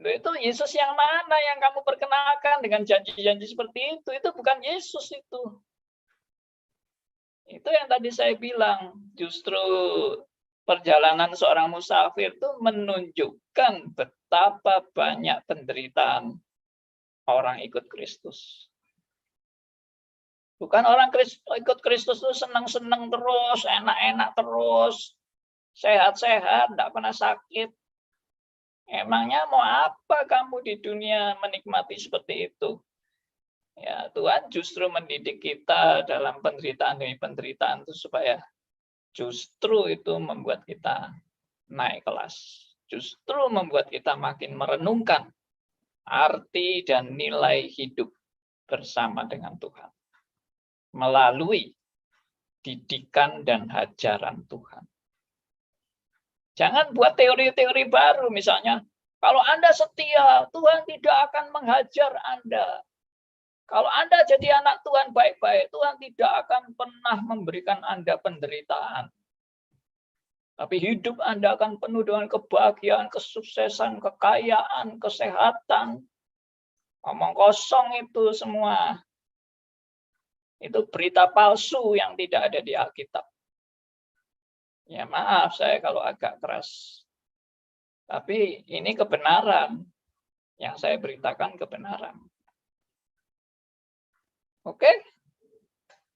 Loh, itu Yesus yang mana yang kamu perkenalkan dengan janji-janji seperti itu? Itu bukan Yesus itu. Itu yang tadi saya bilang, justru perjalanan seorang musafir itu menunjukkan betapa banyak penderitaan orang ikut Kristus. Bukan orang ikut Kristus itu senang-senang terus, enak-enak terus, sehat-sehat, tidak pernah sakit. Emangnya mau apa kamu di dunia menikmati seperti itu? Ya, Tuhan justru mendidik kita dalam penderitaan demi penderitaan itu supaya justru itu membuat kita naik kelas. Justru membuat kita makin merenungkan arti dan nilai hidup bersama dengan Tuhan. Melalui didikan dan ajaran Tuhan. Jangan buat teori-teori baru, misalnya, kalau Anda setia, Tuhan tidak akan menghajar Anda. Kalau Anda jadi anak Tuhan baik-baik, Tuhan tidak akan pernah memberikan Anda penderitaan. Tapi hidup Anda akan penuh dengan kebahagiaan, kesuksesan, kekayaan, kesehatan. Omong kosong itu semua. Itu berita palsu yang tidak ada di Alkitab. Ya maaf saya kalau agak keras. Tapi ini kebenaran. Yang saya beritakan kebenaran. Oke?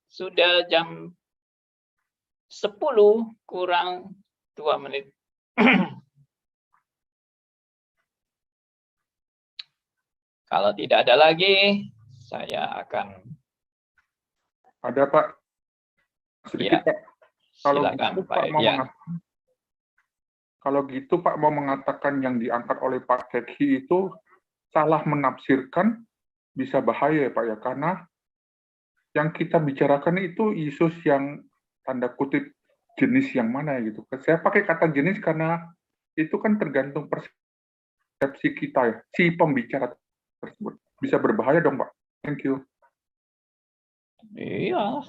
Sudah jam 10 kurang 2 menit. Kalau tidak ada lagi, saya akan... Ada Pak, sedikit Ya. Pak. Kalau Silakan, gitu, Pak. Pak mau Ya. kalau gitu Pak mau mengatakan yang diangkat oleh Pak Keki itu salah menafsirkan, bisa bahaya ya Pak ya, karena yang kita bicarakan itu Yesus yang tanda kutip jenis yang mana gitu. Saya pakai kata jenis karena itu kan tergantung persepsi kita ya, si pembicara tersebut. Bisa berbahaya dong Pak. Thank you. Iya,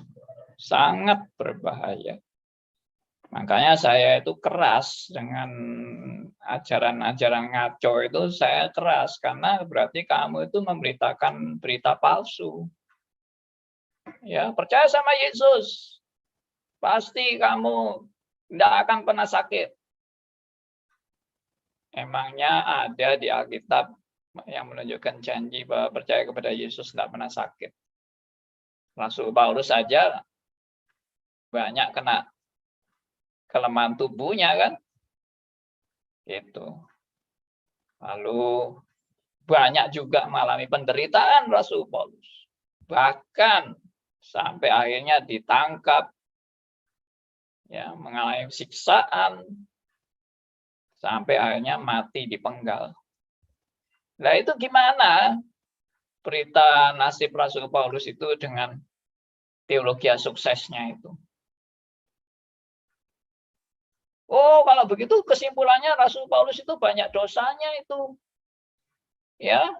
sangat berbahaya. Makanya saya itu keras dengan ajaran-ajaran ngaco itu, saya keras karena berarti kamu itu memberitakan berita palsu. Ya, percaya sama Yesus. Pasti kamu tidak akan pernah sakit. Emangnya ada di Alkitab yang menunjukkan janji bahwa percaya kepada Yesus tidak pernah sakit. Rasul Paulus saja banyak kena kelemahan tubuhnya kan, gitu. Lalu banyak juga mengalami penderitaan Rasul Paulus, bahkan sampai akhirnya ditangkap, ya mengalami siksaan, sampai akhirnya mati dipenggal. Nah itu gimana berita nasib Rasul Paulus itu dengan teologi suksesnya itu? Oh, kalau begitu kesimpulannya Rasul Paulus itu banyak dosanya itu. Ya.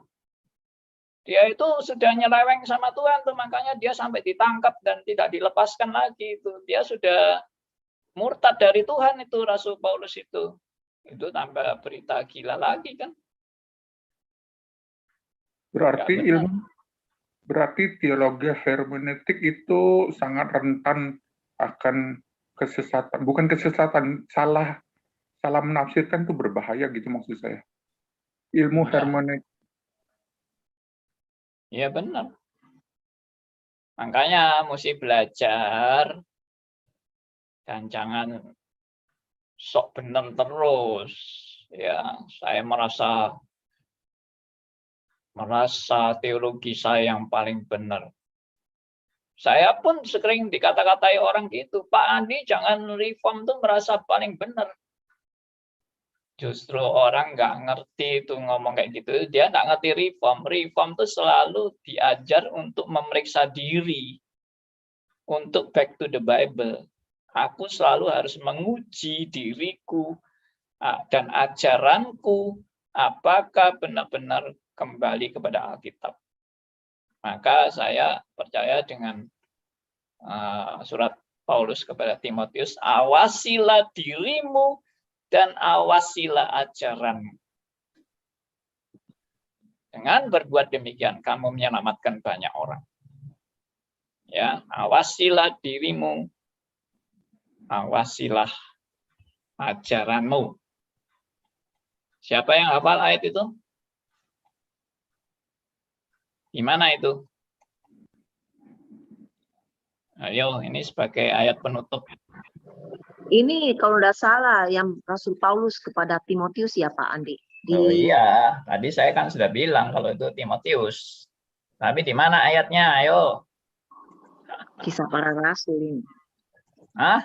Dia itu sudah nyeleweng sama Tuhan tuh, makanya dia sampai ditangkap dan tidak dilepaskan lagi itu. Dia sudah murtad dari Tuhan itu Rasul Paulus itu. Itu tambah berita gila lagi kan. Berarti teologi hermeneutik itu sangat rentan akan kesesatan, bukan kesesatan, salah menafsirkan itu berbahaya gitu maksud saya. Ilmu hermeneutik. Iya benar. Makanya mesti belajar dan jangan sok benar terus. Ya, saya merasa teologi saya yang paling benar. Saya pun sering dikata-katai orang gitu, Pak Andi jangan reform tuh merasa paling benar. Justru orang nggak ngerti itu ngomong kayak gitu, dia nggak ngerti reform. Reform tuh selalu diajar untuk memeriksa diri, untuk back to the Bible. Aku selalu harus menguji diriku dan ajaranku, apakah benar-benar kembali kepada Alkitab. Maka saya percaya dengan surat Paulus kepada Timotius, awasilah dirimu dan awasilah ajaranmu. Dengan berbuat demikian, kamu menyelamatkan banyak orang. Ya, awasilah dirimu, awasilah ajaranmu. Siapa yang hafal ayat itu? Di mana itu? Ayo, ini sebagai ayat penutup. Ini kalau tidak salah yang Rasul Paulus kepada Timotius ya Pak Andi. Oh iya, tadi saya kan sudah bilang kalau itu Timotius. Tapi di mana ayatnya? Ayo. Kisah Para Rasul ini. Hah?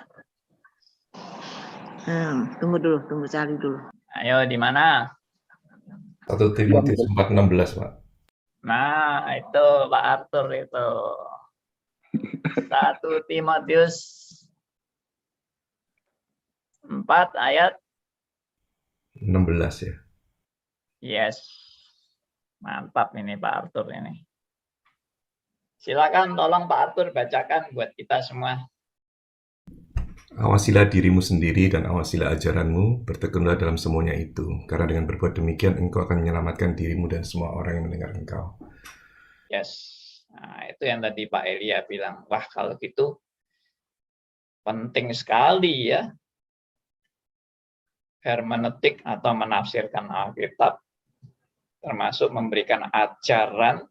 Tunggu cari dulu. Ayo, di mana? 1 Timotius 4:16, Pak. Nah, itu Pak Arthur itu. 1 Timotius 4 ayat 16 ya. yes. Mantap ini Pak Arthur ini. Silakan tolong Pak Arthur bacakan buat kita semua. Awasilah dirimu sendiri dan awasilah ajaranmu, bertekunlah dalam semuanya itu. Karena dengan berbuat demikian, engkau akan menyelamatkan dirimu dan semua orang yang mendengar engkau. Yes. Nah, itu yang tadi Pak Elia bilang. Wah, kalau gitu penting sekali ya. Hermeneutik atau menafsirkan Alkitab. Termasuk memberikan ajaran.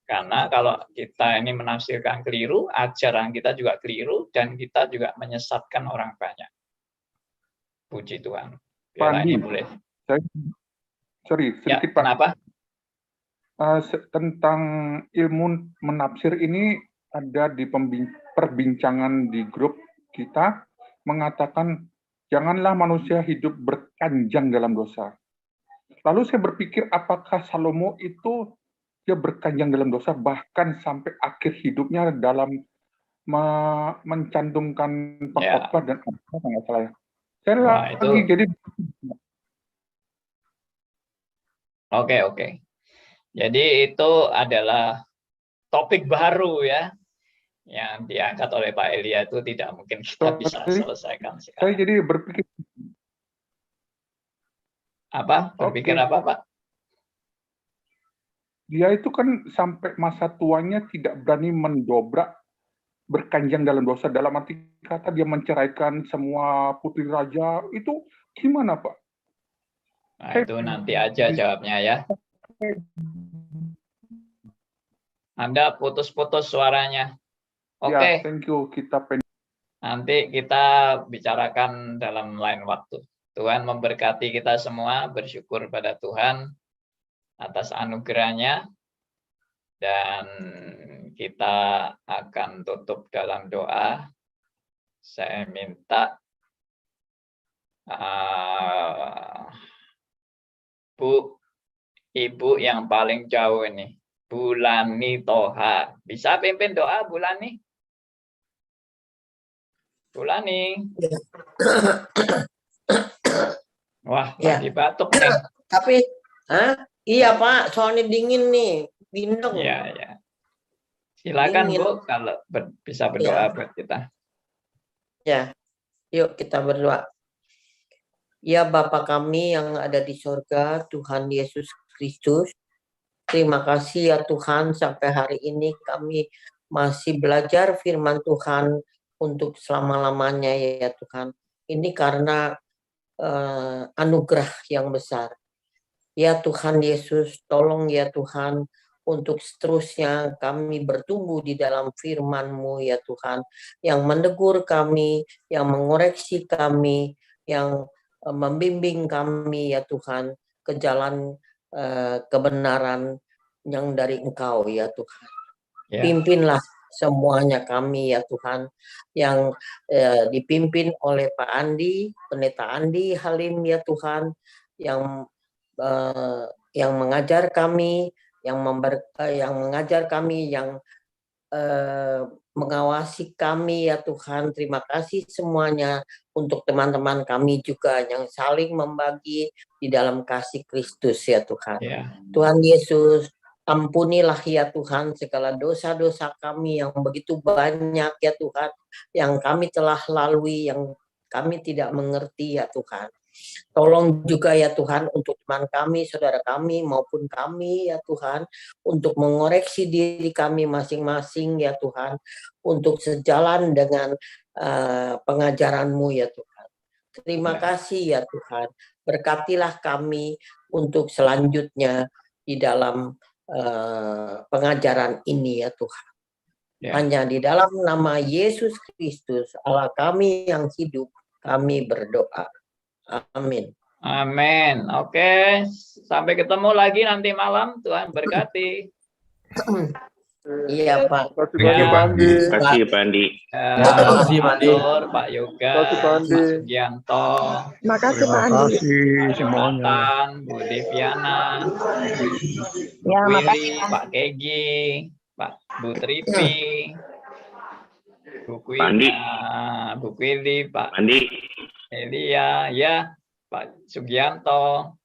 Karena kalau kita ini menafsirkan keliru, ajaran kita juga keliru, dan kita juga menyesatkan orang banyak. Puji Tuhan. Pak Andi, boleh. Sorry, Ya, sedikit Pak. kenapa? Tentang ilmu menafsir ini ada di perbincangan di grup kita, mengatakan janganlah manusia hidup berkanjang dalam dosa. Lalu saya berpikir apakah Salomo itu dia berkanjang dalam dosa bahkan sampai akhir hidupnya dalam mencantumkan pengkhotbah dan apa nggak salah ya. Saya lagi jadi Oke. Jadi itu adalah topik baru ya yang diangkat oleh Pak Elia, itu tidak mungkin kita bisa selesaikan sekarang. Saya jadi berpikir apa? Berpikir apa Pak? Dia itu kan sampai masa tuanya tidak berani mendobrak berkanjang dalam dosa, dalam arti kata dia menceraikan semua putri raja, itu gimana Pak? Nah, itu nanti aja jawabnya ya. Anda putus-putus suaranya. Oke. Ya, thank you. Nanti kita bicarakan dalam lain waktu. Tuhan memberkati kita semua, bersyukur pada Tuhan atas anugerahnya, dan kita akan tutup dalam doa. Saya minta Ibu yang paling jauh ini, Bulani Toha. Bisa pimpin doa, Bulani? Bulani. Wah, lagi batuk nih. Tapi, iya Pak, soalnya dingin nih, bindeng. Iya. Silakan dingin. Bu, kalau bisa berdoa buat kita. Ya, yuk kita berdoa. Ya Bapa kami yang ada di surga, Tuhan Yesus Kristus, terima kasih ya Tuhan, sampai hari ini kami masih belajar firman Tuhan untuk selama-lamanya ya Tuhan. Ini karena anugerah yang besar. Ya Tuhan Yesus, tolong ya Tuhan, untuk seterusnya kami bertumbuh di dalam firman-Mu ya Tuhan, yang menegur kami, yang mengoreksi kami, yang membimbing kami ya Tuhan ke jalan kebenaran yang dari Engkau ya Tuhan. Pimpinlah semuanya kami ya Tuhan, yang dipimpin oleh Pak Andi, Pendeta Andi Halim ya Tuhan, yang mengajar kami, yang mengajar kami, yang mengawasi kami ya Tuhan. Terima kasih semuanya, untuk teman-teman kami juga yang saling membagi di dalam kasih Kristus ya Tuhan. Tuhan Yesus, Ampunilah ya Tuhan segala dosa-dosa kami yang begitu banyak ya Tuhan, yang kami telah lalui, yang kami tidak mengerti ya Tuhan. Tolong juga ya Tuhan untuk teman kami, saudara kami maupun kami ya Tuhan, untuk mengoreksi diri kami masing-masing ya Tuhan, untuk sejalan dengan pengajaran-Mu ya Tuhan. Terima kasih ya Tuhan, berkatilah kami untuk selanjutnya di dalam pengajaran ini ya Tuhan. Hanya di dalam nama Yesus Kristus, Allah kami yang hidup, kami berdoa. Amin. Amin. Oke, sampai ketemu lagi nanti malam. Tuhan berkati. Iya Pak. Terima kasih Pak Andi. Terima kasih Pak Andi. Terima kasih Pak Yoga, Terima kasih, Pak Andi. Pak Sugianto, Makasih Pak Terima Andi. kasih Pak semuanya. Jonathan, Bu Deviana, Ya, makasih Willy, Pak. Pak Kegi, Bu Tripi, Bu Pak Andi. Bu Kwili, Pak Andi, Elia, ya, Pak Sugianto,